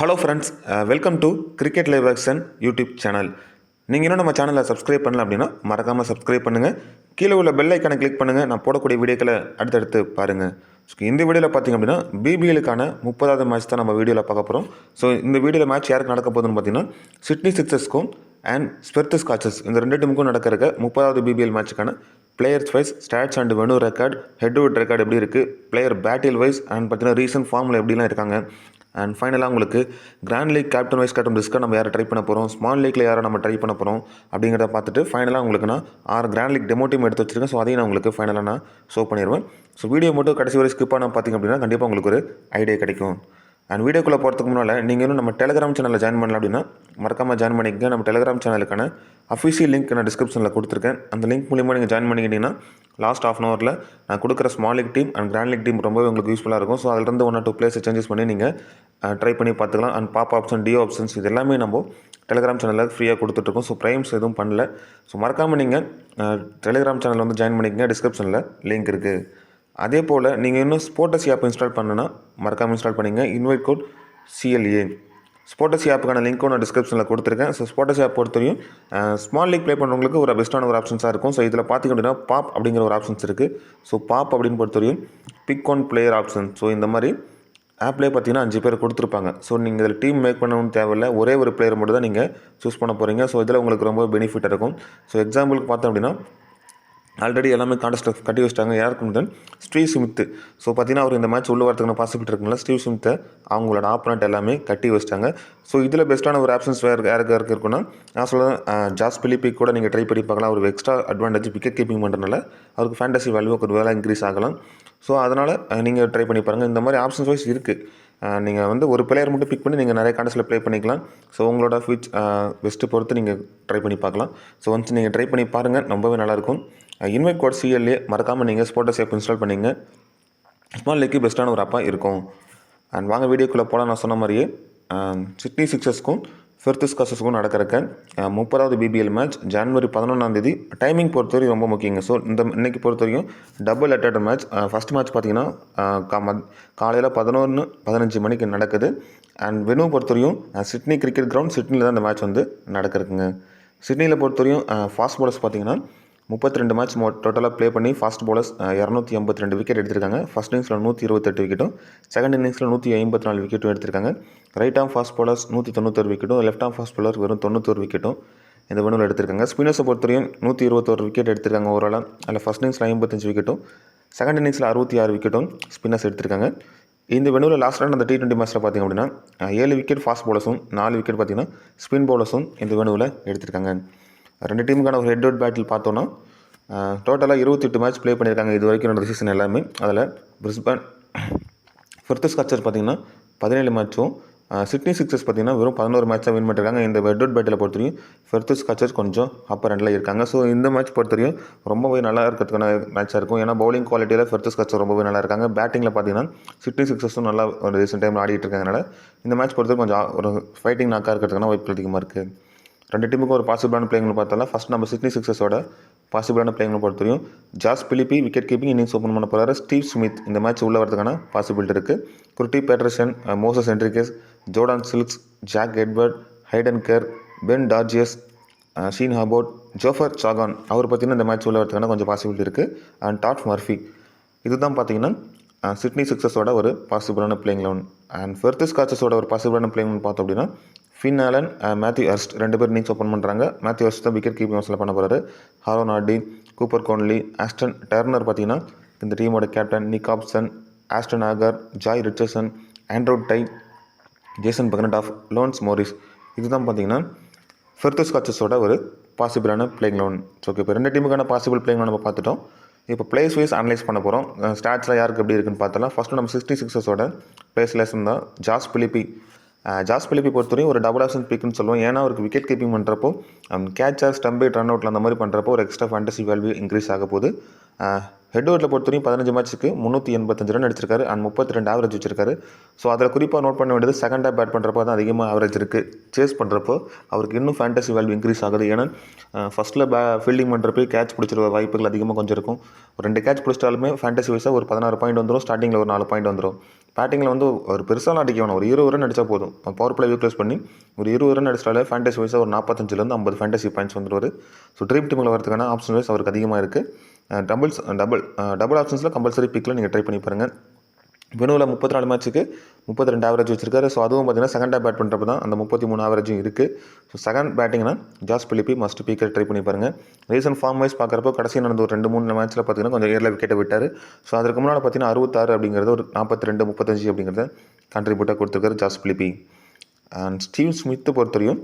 Hello friends, welcome to cricket live action YouTube channel. நீங்கள் இன்னும் நம்ம சேனலை சப்ஸ்கிரைப் பண்ணல அப்படின்னா மறக்காமல் சப்ஸ்கிரைப் பண்ணுங்கள். கீழே உள்ள பெல் ஐக்கானை கிளிக் பண்ணுங்கள். நான் போடக்கூடிய வீடியோக்களை அடுத்தடுத்து பாருங்கள். இந்த வீடியோவில் பார்த்திங்க அப்படின்னா பிபிஎலுக்கான 30வது மேட்ச் தான் நம்ம வீடியோவில் பார்க்க போகிறோம். ஸோ இந்த வீடியோவில் மேட்ச் யாருக்கு நடக்க போகுதுன்னு பார்த்தீங்கன்னா சிட்னி சிக்ஸர்ஸ்க்கும் அண்ட் ஸ்பெர்த் ஸ்காச்சர்ஸ் இந்த ரெண்டு டீமுக்கும் நடக்கிற 30வது பிபிஎல் மேட்சுக்கான players wise stats and venue record, ஹெட்வுட் ரெக்கார்டு எப்படி இருக்குது, பிளேயர் பேட்டில் வைஸ் அண்ட் பார்த்தீங்கன்னா ரீசன்ட் ஃபார்மில் எப்படிலாம் இருக்காங்க, அண்ட் ஃபைனலாக உங்களுக்கு grand league captain vice captain ரிஸ்க்காக நம்ம யாரை ட்ரை பண்ண போகிறோம், ஸ்மால் லீக்கில் யாரை நம்ம ட்ரை பண்ண போகிறோம் அப்படிங்கிறத பார்த்துட்டு ஃபைனலாக உங்களுக்கு நான் 6 கிராண்ட் லீக் டெமோ டீம் எடுத்து வச்சிருக்கேன். ஸோ அதையும் நான் உங்களுக்கு ஃபைனலாக நான் ஷோ பண்ணிடுவேன். ஸோ வீடியோ மட்டும் கடைசி வரை ஸ்கிப் பண்ண பார்த்திங்க அப்படின்னா கண்டிப்பாக உங்களுக்கு ஒரு ஐடியா கிடைக்கும். அண்ட் வீடியோக்குள்ளே போகிறதுக்கு முன்னால் நீங்கள் இன்னும் நம்ம டெலிகிராம் சேனலில் ஜாயின் பண்ணலாம் அப்படின்னா மறக்காமல் ஜாயின் பண்ணிக்கங்க. நம்ம டெலிகிராம் சேனலுக்கான அஃபிஷியல் லிங்க் நான் டிஸ்கிரிப்ஷனில் கொடுத்துருக்கேன். அந்த லிங்க் மூலிமா நீங்கள் ஜாயின் பண்ணிக்கிட்டீங்கன்னா லாஸ்ட் ஆஃப் அன் ஹவரில் நான் கொடுக்குற small league team and grand league team ரொம்பவே உங்களுக்கு யூஸ்ஃபுல்லாக இருக்கும். ஸோ அதிலிருந்து 1 or 2 பிளேஸை சேஞ்சஸ் பண்ணி நீங்கள் ட்ரை பண்ணி பார்த்துக்கலாம். And pop option, DO options இது எல்லாமே நம்ம டெலிகிராம் சேனலில் ஃப்ரீயாக கொடுத்துட்ருக்கோம். ஸோ ப்ரைம்ஸ் எதுவும் பண்ணல. ஸோ மறக்காமல் நீங்கள் டெலிகிராம் சேனலில் வந்து ஜாயின் பண்ணிக்கங்க. டிஸ்கிரிப்ஷனில் லிங்க் இருக்குது. அதே போல் நீங்கள் இன்னும் ஸ்போர்ட்டஸ் ஆப் இன்ஸ்டால் பண்ணணுன்னா மறக்காமல் இன்ஸ்டால் பண்ணிங்க. Invite code CLA. ஸ்போர்ட்டஸ் ஆப்புக்கான லிங்க்கும் நான் டிஸ்கிரிப்ஷனில் கொடுத்துருக்கேன். ஸோ ஸ்போர்ட்டஸ் ஆப் பொறுத்தவரையும் ஸ்மால் லீக் ப்ளே பண்ணுறவங்களுக்கு ஒரு பெஸ்ட்டான ஒரு ஆப்ஷன்ஸாக இருக்கும். ஸோ இதில் பார்த்திங்க அப்படின்னா பாப் அப்படிங்கிற ஒரு ஆப்ஷன்ஸ் இருக்குது. ஸோ பாப் அப்படின்னு பொறுத்தவரையும் pick one player option. So இந்த மாதிரி ஆப்லேயே பார்த்தீங்கன்னா 5 பேர் கொடுத்துருப்பாங்க. ஸோ நீங்கள் இதில் டீம் மேக் பண்ணணும்னு தேவையில்லை, ஒரே ஒரு பிளேயர் மட்டும் தான் நீங்கள் சூஸ் பண்ண போகிறீங்க. ஸோ இதில் உங்களுக்கு ரொம்ப பெனிஃபிட்டாக இருக்கும். ஸோ எக்ஸாம்பிளுக்கு பார்த்தோம் அப்படின்னா ஆல்ரெடி எல்லாமே கான்டெஸ்ட் கட்டி வச்சிட்டாங்க. யாருக்கு முதல் ஸ்டீவ் ஸ்மித். ஸோ பார்த்தீங்கன்னா அவர் இந்த மேட்ச் உள்ள வரதுக்கான பாசிபிலிட்டி இருக்குங்களா, ஸ்டீவ் ஸ்மித்தை அவங்களோட ஆப்போனண்ட் எல்லாமே கட்டி வச்சிட்டாங்க. ஸோ இதில் பெஸ்ட்டான ஒரு ஆப்ஷன்ஸ் யாருக்கு இருக்குன்னா நான் சொல்கிறேன் ஜாஸ் பிலிப்பி கூட நீங்கள் ட்ரை பண்ணி பார்க்கலாம். ஒரு எக்ஸ்ட்ரா அட்வான்டேஜ் விக்கெட் கீப்பிங் பண்ணுறதுனால அவருக்கு ஃபேண்டசி வேல்யூ ஒரு வேலை இன்க்ரீஸ் ஆகலாம். ஸோ அதனால் நீங்கள் ட்ரை பண்ணி பாருங்கள். இந்த மாதிரி ஆப்ஷன்ஸ் வைஸ் இருக்குது. நீங்கள் வந்து ஒரு பிளேயர் மட்டும் பிக் பண்ணி நீங்கள் நிறைய கான்டெஸ்ட்டில் ப்ளே பண்ணிக்கலாம். ஸோ உங்களோட பெஸ்ட்டு பொறுத்து நீங்கள் ட்ரை பண்ணி பார்க்கலாம். ஸோ ஒன்ஸ் நீங்கள் ட்ரை பண்ணி பாருங்கள், ரொம்பவே நல்லாயிருக்கும். இன்வைட் கோட் CLA மறக்காமல் நீங்கள் ஸ்போர்ட்டஸ் ஆப் இன்ஸ்டால் பண்ணிங்க. ஸ்மால் லீக்கு பெஸ்ட்டான ஒரு ஆப்பாக இருக்கும். அண்ட் வாங்க வீடியோக்குள்ளே போகலாம். நான் சொன்ன மாதிரியே சிட்னி சிக்ஸர்ஸ்க்கும் ஸ்பெர்த் ஸ்காச்சர்ஸ்க்கும் நடக்கிற 30வது பிபிஎல் மேட்ச் ஜனவரி 11 டைமிங் பொறுத்தவரைக்கும் ரொம்ப முக்கியங்க. ஸோ இன்னைக்கு பொறுத்தவரைக்கும் டபுள் அட்டட் மேட்ச். ஃபஸ்ட் மேட்ச் பார்த்தீங்கன்னா காலையில் 11:15 மணிக்கு நடக்குது. அண்ட் வெனு பொறுத்தவரையும் சிட்னி கிரிக்கெட் கிரவுண்ட் சிட்னியில் தான் இந்த மேட்ச் வந்து நடக்கிறதுக்குங்க. சிட்னியில் பொறுத்தவரையும் ஃபாஸ்ட் பவுலர்ஸ் பார்த்தீங்கன்னா 32 மேட்ச் டோட்டலாக ப்ளே பண்ணி ஃபாஸ்ட் பவுலர்ஸ் 282 விக்கெட் எடுத்திருக்காங்க. ஃபஸ்ட் இன்னிங்ஸில் 128 விக்கெட்டும், செகண்ட் இன்னிங்ஸில் 154 விக்கெட்டும் எடுத்திருக்காங்க. ரைட் ஆம் ஃபாஸ்ட் பவுலர்ஸ் 191 விக்கெட்டும், லெஃப்ட் ஆம் ஃபாஸ்ட் பவுலர் வெறும் 91 விக்கெட்டும் இந்த வெனுவில் எடுத்திருக்காங்க. ஸ்பின்னர்ஸை பொறுத்தவரையும் 121 விக்கெட் எடுத்திருக்காங்க ஓவராலாக. அதில் ஃபஸ்ட் இன்னிங்ஸில் 55 விக்கெட்டும், செகண்ட் இன்னிங்ஸில் 66 விக்கெட்டும் ஸ்பின்னர்ஸ் எடுத்திருக்காங்க. இந்த வெனுவில் லாஸ்ட் ரன் அந்த T20 மேட்ச்சில் பார்த்திங்க அப்படின்னா 7 விக்கெட் ஃபாஸ்ட் பவுலர்ஸும் 4 விக்கெட் பார்த்திங்கன்னா ஸ்பின் பவுலர்ஸும் இந்த வெனுவில் எடுத்திருக்காங்க. ரெண்டு டீமுக்கான ஒரு ஹெட் பேட்டில் பார்த்தோன்னா டோட்டலாக 28 மேட்ச் ப்ளே பண்ணியிருக்காங்க இது வரைக்கும் நடந்த சீசன் எல்லாமே. அதில் பிரிஸ்பேன் ஸ்பெர்த் ஸ்காச்சர்ஸ் பார்த்திங்கன்னா 17 மேட்சும், சிட்னி சிக்ஸர்ஸ் பார்த்திங்கன்னா வெறும் 11 மேட்சாக வின் பண்ணியிருக்காங்க. இந்த ஹெட் பேட்டில் பொறுத்தவரையும் ஸ்பெர்த் ஸ்காச்சர்ஸ் கொஞ்சம் அப்பர் ஹேண்டில் இருக்காங்க. ஸோ இந்த மேட்ச் பொறுத்தவரையும் ரொம்பவே நல்லா இருக்கிறதுக்கான மேட்சாக இருக்கும். ஏன்னா பவுலிங் குவாலிட்டியில் ஸ்பெர்த் ஸ்காச்சர் ரொம்பவே நல்லா இருக்காங்க. பேட்டிங்கில் பார்த்திங்கன்னா சிட்னி சிக்ஸர்ஸும் நல்லா ஒரு ரீசெண்ட் டைமில் ஆடிட்டு இருக்காங்கனால இந்த மேட்ச் பொறுத்தவரைக்கும் கொஞ்சம் ஒரு ஃபைட்டிங் நாக்காக இருக்கிறதுக்கான வாய்ப்பு அதிகமாக இருக்குது. ரெண்டு டீமுக்கும் ஒரு பாசிபிளான பிளேயிங்னு பார்த்தாலும் ஃபஸ்ட் நம்ம சிட்னி சிக்ஸர்ஸோட பாசிபிளான பிளேயிங்னு பொறுத்தவரையும் ஜாஸ் Philippe wicket keeping innings open பண்ண போகிறாரு. ஸ்டீவ் ஸ்மித் இந்த மேட்ச் உள்ள வரதுக்கான பாசிபிலிட்டி இருக்குது. Kurtis Patterson, Moises Henriques, Jordan Silks, Jack Edward, Hayden Kerr, Ben Dwarshuis, Sean Abbott, Jafer Chohan அவர் பார்த்திங்கன்னா இந்த மேட்ச் உள்ள வரதுக்கான கொஞ்சம் பாசிபிலிட்டி இருக்குது. அண்ட் டாட் மர்ஃபி இதுதான் பார்த்திங்கன்னா சிட்னி சிக்ஸர்ஸோட ஒரு பாசிபிளான பிளேயிங் லெவன். அண்ட் ஸ்பெர்த் ஸ்காச்சர்ஸோட ஒரு பாசிபிளான பிளேயிங் பார்த்தோம் அப்படின்னா ஃபின் ஆலன், மேத்யூ ஹர்ஸ்ட் 2 பேர் இன்னிங்ஸ் ஓப்பன் பண்ணுறாங்க. மேத்யூ ஹர்ஸ்ட் தான் விக்கெட் கீப்பிங் ஹவுஸில் பண்ண போகிறாரு. Aaron Hardie, Cooper Connolly, Ashton Turner பார்த்திங்கன்னா இந்த டீமோட captain, Nick Hobson, Ashton Agar, Jhye Richardson, Andrew Tye, Jason Behrendorff, Lance Morris இதுதான் பார்த்திங்கன்னா ஸ்பெர்த் ஸ்காச்சர்ஸோட ஒரு பாசிபிளான பிளேயிங் லெவன். ஸோ இப்போ ரெண்டு டீமுக்கான பாசிபிள் பிளேயிங் நம்ம பார்த்துட்டோம். இப்போ பிளேஸ் வைஸ் அனலைஸ் பண்ண போகிறோம். ஸ்டாட்ஸில் யாருக்கு எப்படி இருக்குன்னு பார்த்தலாம். ஃபஸ்ட்டு நம்ம 66ஸோட பிளேஸ் லெசன் தான் ஜாஸ் பிலிப்பி. ஜாஸ் பிலிப்பி பொறுத்தவரையும் ஒரு டபுள் ஆப்ஷன் பிக்குன்னு சொல்லுவோம். ஏன்னா அவருக்கு விக்கெட் கீப்பிங் பண்ணுறப்போ கேட்சர், ஸ்டம்பேட், ரன் அவுட்டில் அந்த மாதிரி பண்ணுறப்போ ஒரு எக்ஸ்ட்ரா ஃபேண்டசி வேல்யூ இன்க்ரீஸ் ஆக போகுது. ஹெட்வர்ட்டில் பொறுத்தவரையும் 15 மேட்ச்சுக்கு 385 ரன் அடிச்சிருக்காரு அண்ட் 32 ஆவரேஜ் வச்சிருக்காரு. ஸோ அதில் குறிப்பாக நோட் பண்ண வேண்டியது செகண்ட் ஹாப் பேட் பண்ணுறப்போ தான் அதிகமாக ஆவரேஜ் இருக்குது. சேஸ் பண்ணுறப்போ அவருக்கு இன்னும் ஃபேண்டசி வேல்யூ இன்க்ரீஸ் ஆகுது. ஏன்னா ஃபஸ்ட்டில் ஃபீல்டிங் பண்ணுறப்போ கேட்ச் பிடிச்சிருக்க வாய்ப்புகள் அதிகமாக கொஞ்சம் இருக்கும். ஒரு 2 கேட்ச் பிடிச்சிட்டாலுமே ஃபேண்டசி வைஸாக ஒரு 16 பாயிண்ட் வந்துடும். ஸ்டார்டிங்கில் ஒரு 4 பாயிண்ட் வந்துடும். பேட்டிங்கில் வந்து ஒரு பெருசாலாம் அடிக்க வேணாம், ஒரு 20 ரன் அடித்தா போதும். பவர் பிளே யூட்டிலைஸ் பண்ணி ஒரு 20 ரன் அடிச்சிட்டாலே ஃபேண்டசி வைஸாக ஒரு 45லேருந்து 50 ஃபேண்டசி பாயிண்ட்ஸ் வந்துடுவார். ஸோ ட்ரீம் டீமில் வரதுக்கான ஆப்ஷன் வைஸ் அவருக்கு அதிகமாக இருக்குது. டபுள் ஆப்ஷன்ஸில் கம்பல்சரி பிக்கில் நீங்கள் ட்ரை பண்ணி பாருங்கள். வெனுவில் 34 மேட்ச்சுக்கு 32 ஆவரேஜ் வச்சிருக்காரு. ஸோ அதுவும் பார்த்தீங்கன்னா செகண்டாக பேட் பண்ணுறப்ப தான் அந்த 33 ஆவரேஜும் இருக்குது. ஸோ செகண்ட் பேட்டிங்னா ஜாஸ் பிலிப்பி மஸ்ட் பீக்கர் ட்ரை பண்ணி பாருங்கள். ரீசன்ட் ஃபார்ம் வைஸ் பார்க்குறப்போ கடைசி நடந்த ஒரு 2-3 மேட்ச்சில் பார்த்தீங்கன்னா கொஞ்சம் ஏரில் விக்கெட்டை விட்டார். ஸோ அதற்கு முன்னால் பார்த்தீங்கன்னா 66 அப்படிங்கிறது ஒரு 42, 35 அப்படிங்கிறத கான்ட்ரிபியூட்டாக கொடுத்துருக்காரு ஜாஸ் பிலிப்பி. அண்ட் ஸ்டீவ் ஸ்மித்தை பொறுத்தவரையும்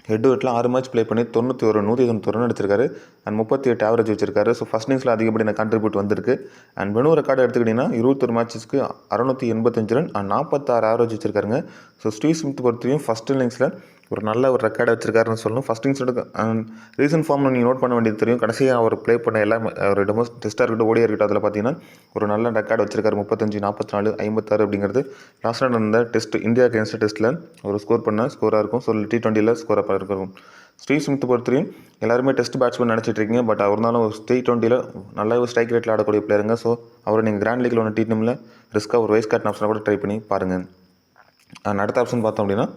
ஹெட் வெட்டில் 6 மேட்ச் ப்ளே பண்ணி 191 ரன் அடிச்சிருக்காரு. அண்ட் 38 ஆவரேஜ் வச்சிருக்காரு. ஸோ ஃபஸ்ட் இன்னிங்ஸில் அதிகப்படியான கான்ட்ரிபியூட் வந்திருக்கு. அண்ட் வெனு ரெக்கார்டு எடுத்துக்கிட்டிங்கன்னா 21 மேட்சஸ்க்கு 685 ரன் அண்ட் 46 ஆவரேஜ் வச்சிருக்காருங்க. ஸோ ஸ்டீவ் ஸ்மித் பொறுத்தவரையும் ஃபஸ்ட் இன்னிங்ஸில் ஒரு நல்ல ஒரு ரெக்கார்டை வச்சிருக்காருன்னு சொல்லணும். ஃபஸ்ட் இன்னிங்ஸோட ரீசன்ட் ஃபார்ம் நீங்கள் நோட் பண்ண வேண்டியது தெரியும். கடைசியாக அவர் ப்ளே பண்ண எல்லா ஒரு டெஸ்ட்டாக இருக்கட்டும், ஓடியாக இருக்கட்டும், அதில் பார்த்தீங்கன்னா ஒரு நல்ல ரெக்கார்டு வச்சிருக்காரு. 35, 44, 56 அப்படிங்கிறது லாஸ்ட் நடந்த டெஸ்ட் இந்தியா அகேன்ஸ்ட் டெஸ்ட்டில் ஒரு ஸ்கோர் பண்ண ஸ்கோராக இருக்கும். ஸோ T20யில் ஸ்கோராக இருக்கும். ஸ்டீவ் ஸ்மித் பொறுத்தவரையும் எல்லாருமே டெஸ்ட் பேட்ஸ்மேன் நினச்சிட்டு இருக்கீங்க. பட் அவர் இருந்தாலும் T20யில் நல்ல ஒரு ஸ்ட்ரைக் ரேட்டில் ஆடக்கூடிய பிளேயருங்க. ஸோ அவரை நீங்கள் கிராண்ட் லீக்கில் ஒன்று டீமில் ரிஸ்க்காக ஒரு வைஸ் கேப்டன் ஆப்ஷனை கூட ட்ரை பண்ணி பாருங்கள். அடுத்த ஆப்ஷன் பார்த்தோம் அப்படின்னா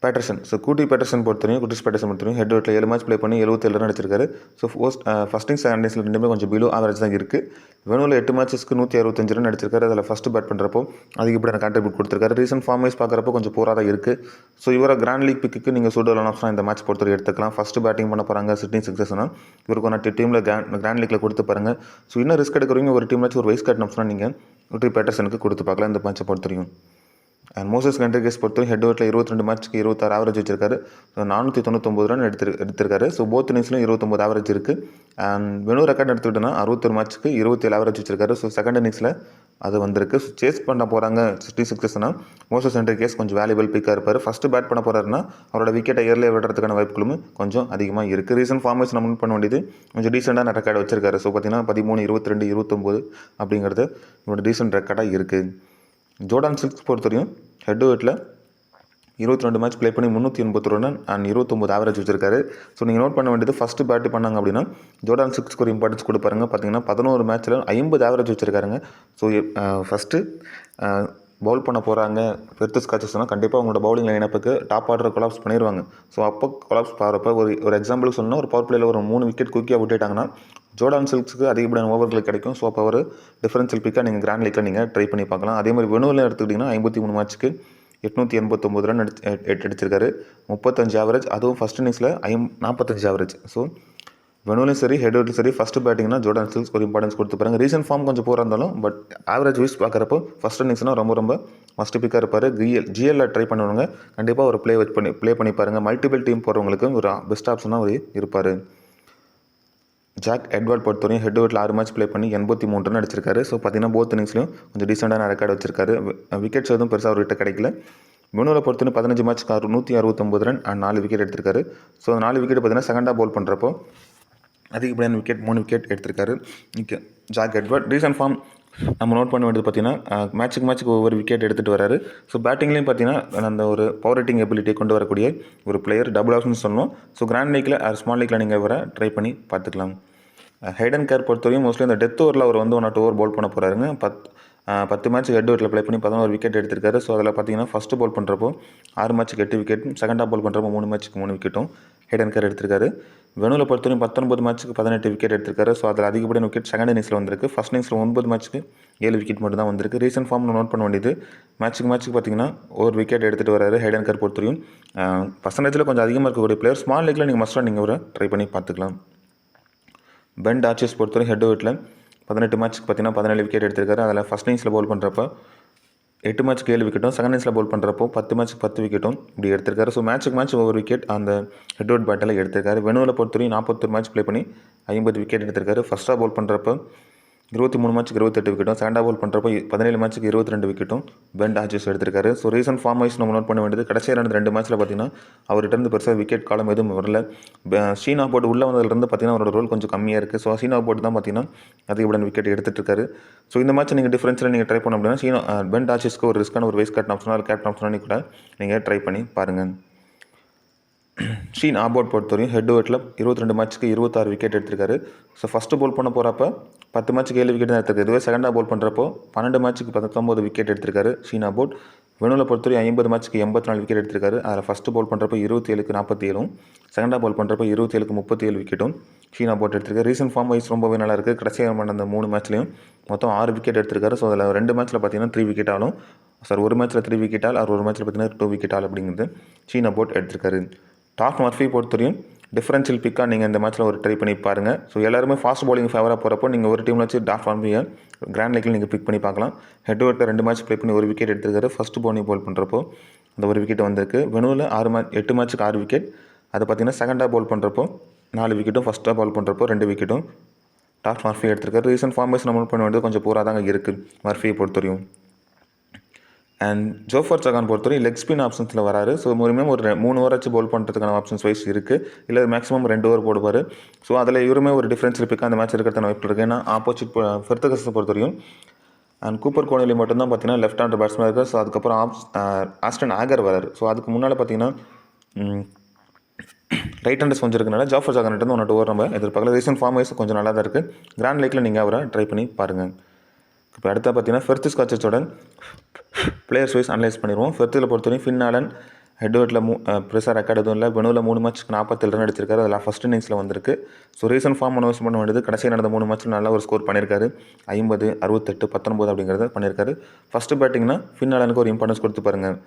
பேட்டர்சன். ஸோ குட்டிஸ் பேட்டர்சன் பொறுத்தவரையும் ஹெட் வெட்டில் 7 மேட்ச் ப்ளே பண்ணி 77 ரன் அடிச்சிருக்காரு. ஸோ ஃபஸ்ட் இன்னிங்ஸ் செகண்ட் இன்னிங்ஸில் ரெண்டுமே கொஞ்சம் பிலோ ஆவரேஜ் தான் இருக்குது. வெனுவில் 8 மேட்சஸ்க்கு 165 ரன் அடிச்சிருக்காரு. அதில் ஃபஸ்ட்டு பேட் பண்ணுறப்போ அதிகப்படியான கான்ட்ரிபியூட் கொடுத்துருக்காரு. ரீசன்ட் ஃபார்ம் வைஸ் பார்க்குறப்போ கொஞ்சம் போராக தான் இருக்குது. ஸோ இவரை கிராண்ட் லீக் பிக்கு நீங்கள் சூடான ஆப்ஷன் இந்த மேட்ச் பொறுத்தவரை எடுத்துக்கலாம். ஃபஸ்ட்டு பேட்டிங் பண்ண போகிறாங்க சிட்னி சிக்ஸர்ஸ்னால் இவருக்கு ஒன்று டீமில் கிராண்ட் லீக்கில் கொடுத்து பாருங்கள். ஸோ இன்னும் ரிஸ்க் எடுக்கிறவங்க ஒரு டீம்லாச்சும் ஒரு வைஸ் கேப்டன் ஆப்ஷனாக நீங்கள் குட்டி பேட்டர்சனுக்கு கொடுத்து பார்க்கலாம் இந்த மேட்சை பொறுத்தவரையும். அண்ட் மோசஸ் கண்ட்ரிகேஸ் பொறுத்தவரை ஹெட் வெட்டில் 22 மேட்ச்க்கு 26 ஆவரேஜ் வச்சிருக்காரு. ஸோ 499 ரன் எடுத்திருக்காரு. ஸோ போத் இன்னிங்ஸ்லையும் 29 ஆவரேஜ் இருக்குது. அண்ட் வெனு ரெக்கார்ட் எடுத்துக்கிட்டோன்னா 61 மேட்ச்க்கு 27 ஆவரேஜ் வச்சிருக்காரு. ஸோ செகண்ட் இன்னிங்ஸில் அது வந்திருக்கு. ஸோ சேஸ் பண்ண போகிறாங்க 66னால் மோசஸ் கண்ட்ரிகேஸ் கொஞ்சம் வேல்யூபிள் பிக்காக இருப்பார். ஃபஸ்ட்டு பேட் பண்ண போகிறாருன்னா அவரோட விக்கெட்டை ஏர்லியே விடுறதுக்கான வாய்ப்புகளும் கொஞ்சம் அதிகமாக இருக்குது. ரீசன்ட் ஃபார்ம் வைஸ் நம்ம நோட் பண்ண வேண்டியது கொஞ்சம் டீசெண்டான ரெக்கார்டு வச்சிருக்காரு. ஸோ பார்த்தீங்கன்னா 13, 22, 29 அப்படிங்கிறது இவரோட டீசென்ட் ரெக்கார்டாக இருக்குது. ஜோர்டான் சில்க்ஸ் பொறுத்தவரையும் ஹெட் வெட்டில் 22 மேட்ச் ப்ளே பண்ணி 381 ரன் அண்ட் 29 ஆவரேஜ் வச்சிருக்காரு. ஸோ நீங்கள் நோட் பண்ண வேண்டியது ஃபஸ்ட்டு பேட் பண்ணாங்க அப்படின்னா ஜோர்டான் சில்க்ஸ்க்கு ஒரு இம்பார்ட்டன்ஸ் கொடுப்பாருங்க. பார்த்தீங்கன்னா 11 மேட்ச்சில் 50 ஆவரேஜ் வச்சிருக்காருங்க. ஸோ ஃபஸ்ட்டு பவுல் பண்ண போகிறாங்க பெர்த்து ஸ்காட்சஸ்னால் கண்டிப்பாக உங்களோட பவுலிங் லைனப்புக்கு டாப் ஆர்டர் கொலாப்ஸ் பண்ணிடுவாங்க. ஸோ அப்போ கொலாப்ஸ் பாருறப்போ ஒரு எக்ஸாம்பிளுக்கு சொன்னால் ஒரு பவர் பிளேயில் ஒரு 3 விக்கெட் குயிக்காக விட்டுட்டாங்கன்னா ஜோர்டான் சில்க்ஸுக்கு அதிகப்படியான ஓவர்களுக்கு கிடைக்கும். ஸோ அப்போ ஒரு டிஃபரன்ஷியல் பிக்காக நீங்கள் கிராண்ட் லீக்கில் நீங்கள் ட்ரை பண்ணி பார்க்கலாம். அதே மாதிரி வெனுவில் எடுத்துக்கிட்டிங்கன்னா 53 மேட்ச்சுக்கு 889 ரன் அடிச்சிருக்காரு. 35 ஆவரேஜ், அதுவும் ஃபஸ்ட் இன்னிங்ஸில் 45 ஆவரேஜ். ஸோ வெனுவிலும் சரி ஹெட் வெட்டும் சரி ஃபஸ்ட்டு பேட்டிங்னா ஜோர்டான் சில்க்ஸ் ஒரு இம்பார்ட்டன்ஸ் கொடுத்து பாருங்க. ரீசன்ட் ஃபார்ம் கொஞ்சம் போராக இருந்தாலும் பட் ஆவரேஜ் வைஸ் பார்க்குறப்போ ஃபஸ்ட் இன்னிங்ஸ்னால் ரொம்ப மஸ்ட் பிக்காக இருப்பார். ஜிஎல்ல ட்ரை பண்ணுவாங்க. கண்டிப்பாக ஒரு ப்ளே பண்ணி பாருங்கள். மல்டிபிள் டீம் போகிறவங்களுக்கு ஒரு பெஸ்ட் ஆப்ஷனாக ஒரு இருப்பார். ஜாக் எட்வர்ட் பொறுத்தவரையும் ஹெட் வெட்டில் 6 மேட்ச் ப்ளே பண்ணி 83 ரன் அடிச்சிருக்காரு. ஸோ பார்த்தீங்கன்னா போத் இன்னிங்ஸ்லையும் கொஞ்சம் டீசெண்டான ரெக்கார்டு வச்சிருக்காரு. விக்கெட்ஸ் எதுவும் பெருசாக அவர்கிட்ட கிடைக்கல. வெனுவில் பொறுத்தவரை 15 மேட்ச்க்கு 169 ரன் அண்ட் 4 விக்கெட் எடுத்திருக்காரு. ஸோ 4 விக்கெட் பார்த்தீங்கன்னா செகண்டாக பவுல் பண்ணுறப்போ அதிகப்படியான விக்கெட் 3 விக்கெட் எடுத்திருக்காரு. ஜாக் எட்வர்ட் ரீசன்ட் ஃபார்ம் நம்ம நோட் பண்ண வேண்டியது பார்த்தீங்கன்னா மேட்ச்சுக்கு ஒவ்வொரு விக்கெட் எடுத்துகிட்டு வராரு. ஸோ பேட்டிங்லேயும் பார்த்தீங்கன்னா அந்த ஒரு பவர் ஹிட்டிங் எபிலிட்டியை கொண்டு வரக்கூடிய ஒரு பிளேயர் டபுள் ஆப்ஷன் சொல்லணும். ஸோ கிராண்ட் லீக்கில் ஸ்மால் லீக்கில் நீங்கள் வர ட்ரை பண்ணி பார்த்துக்கலாம். ஹைடன் கேர் பொறுத்தவரையும் மோஸ்ட்லி அந்த டெத் ஓவரில் அவர் வந்து 1 or 2 ஓவர் பவுல் பண்ண போகிறாருங்க. 10 மேட்ச்சுக்கு ஹெட் வெட்டில் ப்ளே பண்ணி 11 விக்கெட் எடுத்திருக்காரு. ஸோ அதில் பார்த்தீங்கன்னா ஃபஸ்ட்டு பவுல் பண்ணுறப்போ 6 மேட்ச்சுக்கு 8 விக்கெட்டும், செகண்டாக பவுல் பண்ணுறப்போ 3 மேட்ச்சுக்கு 3 விக்கெட்டும் ஹைடன் கேர் எடுத்திருக்காரு. வெனுவில் பொறுத்தவரையும் 19 மேட்ச்சுக்கு 18 விக்கெட் எடுத்திருக்காரு. ஸோ அதில் அதிகப்படியான விக்கெட் செகண்ட் இன்னிங்ஸில் வந்திருக்கு. ஃபஸ்ட் இன்னிங்ஸில் 9 மேட்ச்சுக்கு 7 விக்கெட் மட்டும் தான் வந்திருக்கு. ரீசன்ட் ஃபார்ம் நோட் பண்ண வேண்டியது மேட்ச்சுக்கு பார்த்தீங்கன்னா ஒரு விக்கெட் எடுத்துகிட்டு வராரு ஹைடன் கேர் பொறுத்தவரையும். பர்சன்டேஜில் கொஞ்சம் அதிகமாக இருக்கக்கூடிய பிளேயர். ஸ்மால் லீக்கில் நீங்கள் மஸ்ட்டாக நீங்கள் ஒரு ட்ரை பண்ணி பார்த்துக்கலாம். பென் டார்ச்சஸ் பொறுத்தவரை ஹெட் வெட்டில் 18 மேட்ச்சுக்கு பார்த்தீங்கன்னா 17 விக்கெட் எடுத்திருக்காரு. அதில் ஃபஸ்ட் இன்னிங்ஸில் பவுல் பண்ணுறப்போ 8 மேட்ச்சுக்கு 7 விக்கெட்டும், செகண்ட் இன்னிங்ஸில் பவுல் பண்ணுறப்போ 10 மேட்ச்சுக்கு 10 விக்கெட்டும் இப்படி எடுத்திருக்காரு. ஸோ மேட்ச் ஒவ்வொரு விக்கெட் அந்த ஹெட் வெட் பேட்டில் எடுத்திருக்காரு. வெனுவில் பொறுத்தவரையும் 41 மேட்ச் ப்ளே பண்ணி 50 விக்கெட் எடுத்திருக்காரு. ஃபஸ்ட்டாக பவுல் பண்ணுறப்போ 23 மேட்ச்சுக்கு 28 விக்கெட்டும், செகண்டாக பவுல் பண்ணுறப்போ 17 மேட்ச்சுக்கு 22 விக்கெட்டும் பென் டார்ச்சஸ் எடுத்திருக்காரு. ஸோ ரீசன்ட் ஃபார்ம் வைஸ் நம்ம நோட் பண்ண வேண்டியது கடைசியாக நடந்த 2 மேட்ச்சில் பார்த்தீங்கன்னா அவர்கிட்ட இருந்து பெருசாக விக்கெட் காலம் எதுவும் வரல. ஷீனா போர்டு உள்ளே வந்ததுலேருந்து பார்த்தீங்கன்னா அவரோட ரோல் கொஞ்சம் கம்மியாக இருக்குது. ஸோ ஷீனா போர்டு தான் பார்த்தீங்கன்னா அதிகப்படியான விக்கெட் எடுத்துகிட்டு இருக்காரு. ஸோ இந்த மேட்ச் நீங்கள் டிஃபரன்ஸில் நீங்கள் ட்ரை பண்ண அப்படின்னா பென் டார்ச்சஸ்க்கு ஒரு ரிஸ்க்கான ஒரு வைஸ் கேப்டன் ஆப்ஷனாக கேப்டன் ஆப்ஷனாக கூட நீங்கள் ட்ரை பண்ணி பாருங்கள். ஷீன் ஆபோர்ட் பொறுத்தவரையும் ஹெட் வெட்டில் 22 மேட்ச்சுக்கு 26 விக்கெட் எடுத்திருக்காரு. ஸோ ஃபஸ்ட்டு பவுல் பண்ண போகிறப்ப 10 மேட்ச்சுக்கு 7 விக்கெட் தான் எடுத்திருக்காரு. இதுவே செகண்டாக பவுல் பண்ணுறப்போ 12 மேட்ச்சுக்கு 19 விக்கெட் எடுத்திருக்காரு ஷீனா போட். வெனுவில் பொறுத்தவரை 50 மேட்ச்சுக்கு 84 விக்கெட் எடுத்திருக்காரு. அதில் ஃபஸ்ட்டு பவுல் பண்ணுறப்போ 27க்கு 47, செகண்டாக பவுல் பண்ணுறப்போ 27க்கு 37 விக்கெட்டும் ஷீனா போட் எடுத்திருக்காரு. ரீசன்ட் ஃபார்ம் வைஸ் ரொம்பவே நல்லா இருக்குது. கடைசியாக நடந்த 3 மேட்ச்லையும் மொத்தம் 6 விக்கெட் எடுத்திருக்காரு. ஸோ அதில் 2 மேட்ச்சில் பார்த்தீங்கன்னா 3 விக்கெட் ஆலும், ஒரு மேட்ச்சில் 3 விக்கெட் ஆல், ஒரு மேட்ச்சில் பார்த்தீங்கன்னா 2 விக்கெட் ஆல் அப்படிங்கிறது ஷீனா போட் எடுத்திருக்காரு. டாஸ் மர்ஃபி பொறுத்தவரையும் டிஃபரன்ஷியல் பிக்காக நீங்கள் இந்த மேட்ச்சில் ஒரு ட்ரை பண்ணி பாருங்கள். ஸோ எல்லாருமே ஃபாஸ்ட் பவுலிங் ஃபேவராக போகிறப்போ நீங்கள் ஒரு டீமில் வச்சு டாஸ் மர்ஃபியை கிராண்ட் லீக்கில் நீங்கள் பிக் பண்ணி பார்க்கலாம். ஹெட் டு ஹெட்டில் 2 மேட்ச் ப்ளே பண்ணி 1 விக்கெட் எடுத்திருக்காரு. ஃபஸ்ட்டு பவுல் பண்ணுறப்போ அந்த 1 விக்கெட் வந்திருக்கு. வெனுவில் 8 மேட்ச்சுக்கு 6 விக்கெட். அது பார்த்தீங்கன்னா செகண்டாக பவுல் பண்ணுறப்போ 4 விக்கெட்டும், ஃபஸ்ட்டாக பவுல் பண்ணுறப்போ 2 விக்கெட்டும் டாஸ் மர்ஃபி எடுத்திருக்காரு. ரீசன்ட் ஃபார்மேஷன் நம்ம பண்ண வேண்டியது கொஞ்சம் பூரா தாங்க இருக்குது மர்ஃபியை பொறுத்தவரையும். அண்ட் ஜோஃபர் சகான் பொறுத்தவரை லெக் ஸ்பின் ஆப்ஷன்ஸில் வராரு. ஸோ மினிமம் ஒரு 3 ஓவர் வச்சு பவுல் பண்ணுறதுக்கான ஆப்ஷன்ஸ் வைஸ் இருக்குது. இல்லை மேக்ஸிமம் 2 ஓவர் போடுவார். ஸோ அதில் இவருமே ஒரு டிஃப்ரென்ஷியல் பிக்காக அந்த மேட்ச் இருக்கிறதான வாய்ப்பு இருக்குது. ஏன்னா ஆப்போசிட் ஃபெர்தகஸை பொறுத்தவரையும் அண்ட் கூப்பர் கோனலி மட்டும்தான் பார்த்தீங்கன்னா லெஃப்ட் ஹேண்ட் பேட்ஸ்மேன் இருக்குது. ஸோ அதுக்கப்புறம் ஆஸ்டன் ஆகர் வராரு. ஸோ அதுக்கு முன்னால் பார்த்தீங்கன்னா ரைட் ஹேண்டர்ஸ் கொஞ்சம் இருக்கனால ஜாஃபர் சகான் வந்து 1 ஓவர் நம்ம எதிர்பார்க்கல. ரீசன்ட் ஃபார்ம் வைஸ் கொஞ்சம் நல்லா தான் இருக்குது. கிராண்ட் லீக்கில் நீங்கள் அவரை ட்ரை பண்ணி பாருங்கள். இப்போ அடுத்த பார்த்தீங்கன்னா ஃபெர்த் ஸ்காட்சோட பிளேயர்ஸ் வைஸ் அனலைஸ் பண்ணிடுவோம். ஃபெர்த்தில் பொறுத்தவரைக்கும் ஃபின் ஆலன் ஹெட் ஹெட்டில் ப்ரெஷர் ரெக்கார்டு எதுவும் இல்லை. வெனுவில் 3 மேட்ச்சுக்கு 47 ரன் அடிச்சிருக்காரு. அதில் ஃபஸ்ட் இன்னிங்ஸில் வந்திருக்கு. ஸோ ரீசன்ட் ஃபார்ம் அனௌன்ஸ் பண்ண வேண்டியது கடைசியாக நடந்த 3 மேட்ச்சில் நல்லா ஒரு ஸ்கோர் பண்ணியிருக்காரு. 50, 68, 19 அப்படிங்கிறத பண்ணியிருக்காரு. ஃபஸ்ட்டு பேட்டிங்னா ஃபின் ஆலனுக்கு ஒரு இம்பார்ட்டன்ஸ் கொடுத்து பாருங்கள்.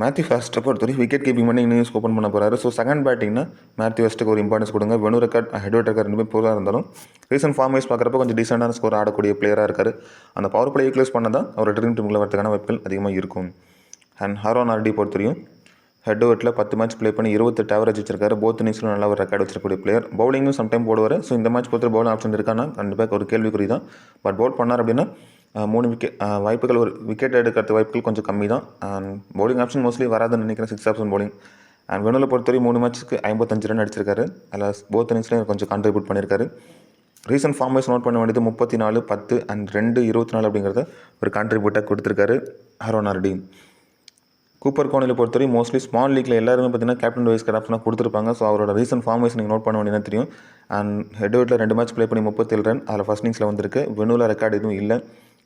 மேத்யூ ஃபேஸ்ட்டை பொறுத்தவரைக்கும் விக்கெட் கீப்பிங் பண்ணி இன்னிங்ஸ் ஓப்பன் பண்ண போகிறாரு. ஸோ செகண்ட் பேட்டிங்னா மேத்யூ ஃபேஸ்ட்டுக்கு ஒரு இம்பார்ட்டன்ஸ் கொடுங்க. வெனு ரெக்கார்ட் ஹெட் ரெக்கார்ட் 2 போராக இருந்தாலும் ரீசன்ட் ஃபார்ம் வைஸ் பார்க்குறப்ப கொஞ்சம் டீசெண்டான ஸ்கோர் ஆடக்கூடிய பிளேயராக இருக்கார். அந்த பவர் பிளே யூட்டிலைஸ் பண்ண தான் அவர் ட்ரீம் டீமில் வரதுக்கான வாய்ப்புகள் அதிகமாக இருக்கும். அண்ட் ஹாரோன் ஆர்டி பொறுத்தவரையும் ஹெட் ஹெட்டில் 10 மேட்ச் ப்ளே பண்ணி 28 ஆவரேஜ் வச்சிருக்காரு. போத் இன்னிங்ஸில் நல்லா ஒரு ரெக்கார்டு வச்சிருக்கக்கூடிய பிளேயர். பவுலிங்கும் சம்டைம் போடுவார். ஸோ இந்த மேட்ச் பொறுத்த பவுலிங் ஆப்ஷன் இருக்கான்னா கண்டிப்பாக ஒரு கேள்விக்குறி தான். பட் பவுல் பண்ணார் அப்படின்னா 3 விக்கெட் வாய்ப்புகள், ஒரு விக்கெட் எடுக்கிறது வாய்ப்புகள் கொஞ்சம் கம்மி தான். அண்ட் பவுலிங் ஆப்ஷன் மோஸ்ட்லி வராதுன்னு நினைக்கிறேன். 6 ஆப்ஷன் பவுலிங். அண்ட் வெனுவில் பொறுத்தவரை 3 மேட்ச்சுக்கு 55 ரன் அடிச்சிருக்காரு. அதில் போத் இன்னிங்ஸ்லேயும் கொஞ்சம் கான்ட்ரிபியூட் பண்ணியிருக்காரு. ரீசன்ட் ஃபார்ம் வைஸ் நோட் பண்ண வேண்டியது 34, 10 அண்ட் 2, 24 அப்படிங்கிறத ஒரு கான்ட்ரிபியூட்டாக கொடுத்துருக்காரு ஹாரோன் ஆர்டி. கூப்பர் கோனலி பொறுத்தவரை மோஸ்ட்லி ஸ்மால் லீக்கில் எல்லாருமே பார்த்தீங்கன்னா கேப்டன் வைஸ் கேப்டனாக கொடுத்துருப்பாங்க. ஸோ அவரோட ரீசன்ட் ஃபார்ம் வைஸ் நீங்கள் நோட் பண்ண வேண்டியது தெரியும். அண்ட் ஹெட் ஹெட்டில் 2 மேட்ச் ப்ளே பண்ணி 37 ரன். அதில் ஃபஸ்ட் இன்னிங்ஸில் வந்திருக்கு. வெனுவில் ரெக்கார்டு எதுவும் இல்லை.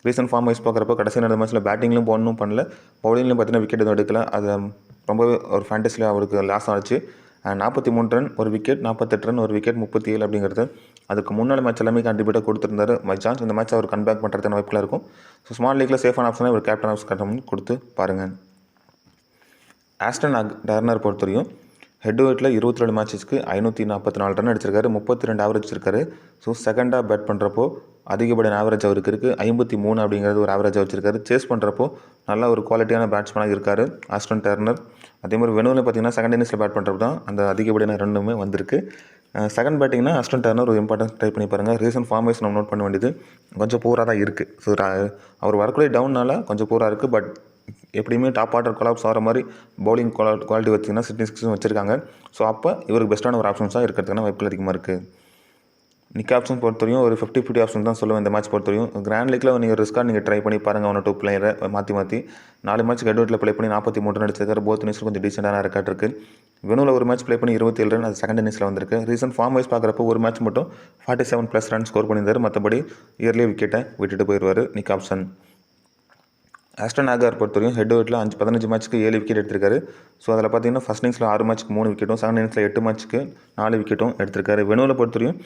ரீசன்ட் ஃபார்ம் வைஸ் பார்க்குறப்போ கடைசி நடந்த மேட்ச்சில் பேட்டிங்லையும் ஒன்றும் பண்ணல, பவுலிங்லையும் பார்த்தீங்கன்னா விக்கெட் எதுவும் எடுக்கல. அது ரொம்பவே ஒரு ஃபேண்டஸியில் அவருக்கு லாஸ் ஆச்சு. 43 ரன், ஒரு விக்கெட், 48 ரன், ஒரு விக்கெட், 37 அப்படிங்கிறது அதுக்கு முன்னாடி மேட்ச் எல்லாமே கண்டிப்பாக கொடுத்துருந்தாரு. பை சான்ஸ் இந்த மேட்ச் அவர் கம்பேக் பண்ணுறதுக்கான வாய்ப்புலாம் இருக்கும். ஸோ ஸ்மால் லீக்கில் சேஃபான ஆப்ஷனாக ஒரு கேப்டன் ஆஃப் கட்டம் கொடுத்து பாருங்கள். ஆஸ்டன் டர்னர் பொறுத்தவரையும் ஹெட் ஹெட்டில் 22 மேட்சஸ்க்கு 544 ரன் அடிச்சிருக்காரு. 32 ஆவரேஜ் வச்சிருக்காரு. ஸோ செகண்டாக பேட் பண்ணுறப்போ அதிகப்படியான ஆவரேஜ் அவருக்கு இருக்குது. 53 அப்படிங்கிறது ஒரு ஆவரேஜாக வச்சிருக்காரு. சேஸ் பண்ணுறப்போ நல்ல ஒரு குவாலிட்டியான பேட்ஸ்மேனாக இருக்கார் ஆஸ்டன் டர்னர். அதே மாதிரி வெனுவில் பார்த்தீங்கன்னா செகண்ட் இன்னிங்ஸில் பேட் பண்ணுறப்ப தான் அந்த அதிகப்படியான ரன்னுமே வந்திருக்கு. செகண்ட் பேட்டிங்னா ஆஸ்டன் டர்னர் ஒரு இம்பார்ட்டன்ஸ் ட்ரை பண்ணி பாருங்கள். ரீசன்ட் ஃபார்ம் வைஸ் நம்ம நோட் பண்ண வேண்டியது கொஞ்சம் பூராக தான் இருக்குது. ஸோ அவர் வரக்கூடிய டவுன்னால கொஞ்சம் பூராக இருக்குது. பட் எப்படியுமே டாப் ஆர்டர் கொலாப்ஸ் ஆகிற மாதிரி பவுலிங் குவாலிட்டி வச்சிங்கன்னா சிட்னி சிக்ஸும் வச்சிருக்காங்க. ஸோ அப்போ இவருக்கு பெஸ்ட்டான ஒரு ஆப்ஷன்ஸாக இருக்கிறதுக்கான வாய்ப்புகள் அதிகமாக இருக்குது. நிக் ஆப்ஷன் பொறுத்தவரையும் ஒரு 50-50 ஆப்ஷன் தான் சொல்லுவேன். இந்த மேட்ச் பொறுத்தவரையும் கிராண்ட் லீக்கில் நீங்கள் ரிஸ்க்காக நீங்கள் ட்ரை பண்ணி பாருங்கள். 1-2 பிளேயரை மாற்றி 4 மேட்ச் ஹெட் ஹெட்டில் ப்ளே பண்ணி 43 ரன் அடிச்சிருக்காரு. போத் இன்னிங்ஸில் கொஞ்சம் டீசெண்டான ரெக்கார்ட் இருக்குது. வெனுவில் ஒரு மேட்ச் ப்ளே பண்ணி 27 ரன், அது செகண்ட் இன்னிங்ஸில் வந்திருக்கு. ரீசன்ட் ஃபார்ம் வைஸ் பார்க்குறப்போ ஒரு மேட்ச் மட்டும் 47+ ரன் ஸ்கோர் பண்ணியிருந்தார். மற்றபடி இயர்லி விக்கெட்டை விட்டுட்டு போயிடுவார் நிக் ஆப்ஷன். ஆஸ்டன் ஆகர் பொறுத்தவரையும் ஹெட் ஹெட்டில் 15 மேட்ச்சுக்கு 7 விக்கெட் எடுத்திருக்காரு. ஸோ அதில் பார்த்தீங்கன்னா ஃபஸ்ட் இன்னிங்ஸில் 6 மேட்ச்சுக்கு 3 விக்கெட்டும், செகண்ட் இன்னிங்ஸில் 8 மேட்ச்சுக்கு 4 விக்கெட்டும் எடுத்திருக்காரு. வெனுவில் பொறுத்தவரையும்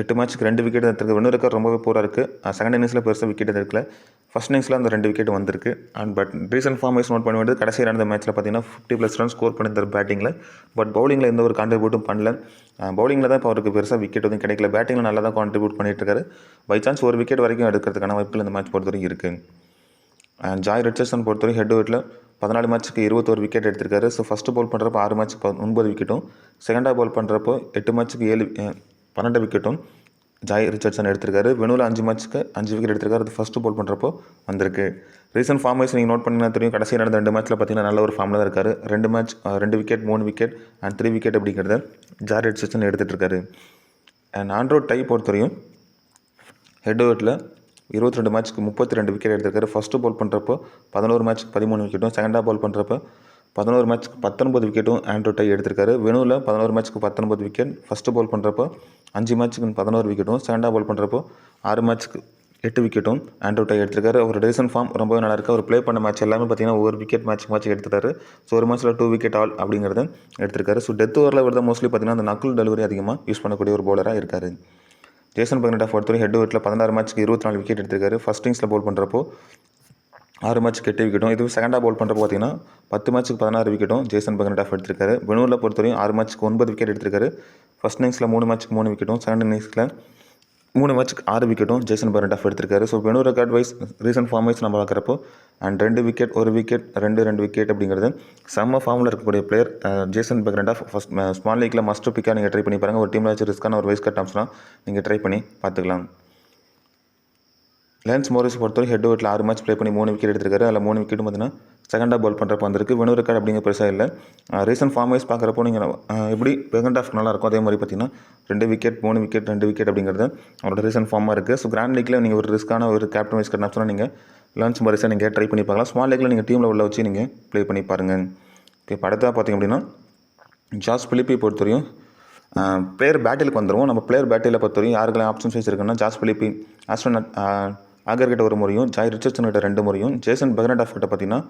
8 மேட்ச்சுக்கு 2 விக்கெட் எடுத்திருக்கு. வெனு ரெக்கார்ட் ரொம்பவே பூராக இருக்குது. செகண்ட் இன்னிங்ஸில் பெருசாக விக்கெட் எடுக்கல. ஃபஸ்ட் இன்னிங்ஸில் அந்த 2 விக்கெட் வந்திருக்கு. And but recent form wise note பண்ண வேண்டியது கடைசி நடந்த மேட்ச்சில் பார்த்தீங்கன்னா 50+ ரன் ஸ்கோர் பண்ணியிருந்தார் பேட்டிங்கில். பட் பவுலிங்கில் எந்த ஒரு கான்ட்ரிபியூட்டும் பண்ணல. பவுலிங்கில் தான் இப்போ அவருக்கு பெருசாக விக்கெட் எதுவும் கிடைக்கல. பேட்டிங்கில் நல்லா தான் கான்ட்ரிபியூட் பண்ணிட்டு இருக்காரு. பை சான்ஸ் ஒரு விக்கெட் வரைக்கும் எடுக்கிறதுக்கான வாய்ப்புகள் இந்த மேட்ச் பொறுத்தவரைக்கும் இருக்குது. ஜாய் ரிச்சர்ட்சன் பொறுத்தவரை ஹெட் ஹெட்டில் 14 மேட்ச்சுக்கு 21 விக்கெட் எடுத்திருக்காரு. ஸோ ஃபஸ்ட்டு பவுல் பண்ணுறப்போ 6 மேட்ச்சுக்கு 9 விக்கெட்டும், செகண்டாக பவுல் பண்ணுறப்போ 8 மேட்ச்சுக்கு 12 விக்கெட்டும் ஜாய் ரிச்சர்ட்சன் எடுத்திருக்காரு. வெனுவில் 5 மேட்ச்சுக்கு 5 விக்கெட் எடுத்திருக்காரு. அது ஃபஸ்ட்டு பவுல் பண்ணுறப்போ வந்திருக்கு. ரீசன்ட் ஃபார்ம் வைஸ் நீங்கள் நோட் பண்ணிங்கன்னா தெரியும். கடைசி நடந்த 2 மேட்ச்சில் பார்த்தீங்கன்னா நல்ல ஒரு ஃபார்மில் தான் இருக்கார். 2 match 2 wicket, 3 wicket and 3 wicket அப்படிங்கிறத ஜாய் ரிச்சர்ட்சன் எடுத்துகிட்டு இருக்காரு. அண்ட் ஆண்ட்ரூ டை பொறுத்தவரையும் ஹெட் ஹெட்டில் 22 மேட்ச்சுக்கு 32 விக்கெட் எடுத்திருக்காரு. ஃபஸ்ட்டு பவுல் பண்ணுறப்போ 11 மேட்ச்சுக்கு 13 விக்கெட்டும், செகண்டாக பவுல் பண்ணுறப்போ 11 மேட்ச்க்கு 19 விக்கெட்டும் ஆண்ட்ரூ டை எடுத்திருக்காரு. வெனுவில் 11 மேட்ச்க்கு 19 விக்கெட். ஃபஸ்ட்டு பவுல் பண்ணுறப்போ 5 மேட்ச்சுக்கு 11 விக்கெட்டும், செகண்டாக பவுல் பண்ணுறப்போ 6 மேட்ச்க்கு 8 விக்கெட்டும் ஆண்ட்ரூ டை எடுத்திருக்காரு. அவர் ரீசன்ட் ஃபார்ம் ரொம்பவே நல்லா இருக்குது. அவர் ப்ளே பண்ண மேட்ச் எல்லாமே பார்த்தீங்கன்னா ஒரு விக்கெட் மேட்ச் எடுத்துட்டாரு. ஸோ ஒரு மேட்ச்சில் 2 விக்கெட் ஆல் அப்படிங்கிறத எடுத்திருக்காரு. ஸோ டெத் ஓவரில் விட மோஸ்ட்லி பார்த்தீங்கன்னா அந்த நக்குல் டெலிவரி அதிகமாக யூஸ் பண்ணக்கூடிய ஒரு பவுலராக இருக்கார். ஜேசன் பெர்னாண்டோ பொறுத்தவரை ஹெட் வெயிட்டில் 16 மேட்ச்க்கு 24 விக்கெட் எடுத்திருக்காரு. ஃபஸ்ட் இன்னிங்ஸில் பவுல் பண்ணுறப்போ 6 மேட்ச்க்கு 8 விக்கெட்டும், இது செகண்டாக பவுல் பண்ணுறப்போ பார்த்தீங்கன்னா 10 மேட்ச்க்கு 16 விக்கெட்டும் ஜேசன் பெர்னாண்டோ எடுத்திருக்காரு. பெனூரில் பொறுத்தவரையும் 6 மேட்ச்க்கு 9 விக்கெட் எடுத்திருக்காரு. ஃபஸ்ட் இன்னிங்ஸில் 3 மேட்ச்க்கு 3 விக்கெட்டும், செகண்ட் இன்னிங்ஸில் 3 மேட்ச்க்கு 6 விக்கெட்டும் ஜேசன் பெர்னாண்டோ எடுத்திருக்காரு. ஸோ பெனூர் record wise recent form wise நம்ம பார்க்குறப்போ அண்ட் 2 விக்கெட் 1 விக்கெட் 2 விக்கெட் அப்படிங்கிறது செம்ம ஃபார்மில் இருக்கக்கூடிய player Jason Fernando. First small லீக்கில் மஸ்ட் பிக்காக நீங்கள் ட்ரை பண்ணி பாருங்கள். ஒரு டீமில் வச்சு ரிஸ்க்கான ஒரு வைஸ் கட் ஆப்ஷனாக நீங்கள் ட்ரை பண்ணி பார்த்துக்கலாம். லேன்ஸ் மோரிஸ் பொறுத்தவரை ஹெட் வெயிட்டில் 6 மேட்ச் ப்ளே பண்ணி 3 விக்கெட் எடுத்திருக்காரு. அதில் 3 விக்கெட்டும் பார்த்தீங்கன்னா செகண்டாக பவுல் பண்ணுறப்போ வந்திருக்கு. வெனூர் ரெக்கார்ட் அப்படிங்கிற பெருசாக இல்லை. ரீசன்ட் ஃபார்ம் வைஸ் பார்க்குறப்போ நீங்கள் எப்படி பெர்னாண்டோ நல்லாயிருக்கும் அதே மாதிரி பார்த்தீங்கன்னா 2 விக்கெட் 3 விக்கெட் 2 விக்கெட் அப்படிங்கிறது அவரோட ரீசன்ட் ஃபார்மாக இருக்குது. ஸோ கிராண்ட் லீக்கில் நீங்கள் ஒரு ரிஸ்க்கான ஒரு கேப்டன் வைஸ் கட் ஆப்ஷனாக நீங்கள் லேன்ஸ் மோரிஸை நீங்கள் ட்ரை பண்ணி பார்க்கலாம். ஸ்மால் லீக்கில் நீங்கள் டீமில் உள்ள வச்சு நீங்கள் ப்ளே பண்ணி பாருங்கள். ஓகே, இப்போ அடுத்ததாக பார்த்தீங்க அப்படின்னா ஜாஸ் பிலிப்பை பொறுத்தவரையும் பிளேயர் பேட்டிலுக்கு வந்துடுவோம். நம்ம பிளேயர் பேட்டில் பொறுத்தவரையும் யாருக்கெல்லாம் ஆப்ஷன்ஸ் வச்சுருக்குன்னா ஜாஸ் பிலிப்பி ஆஸ்டன் ஆகர் கிட்ட 1 முறையும், ஜாய் ரிச்சர்ட்சன் கிட்ட 2 முறையும், ஜேசன் பெர்னாண்டோ கிட்ட பார்த்தீங்கன்னா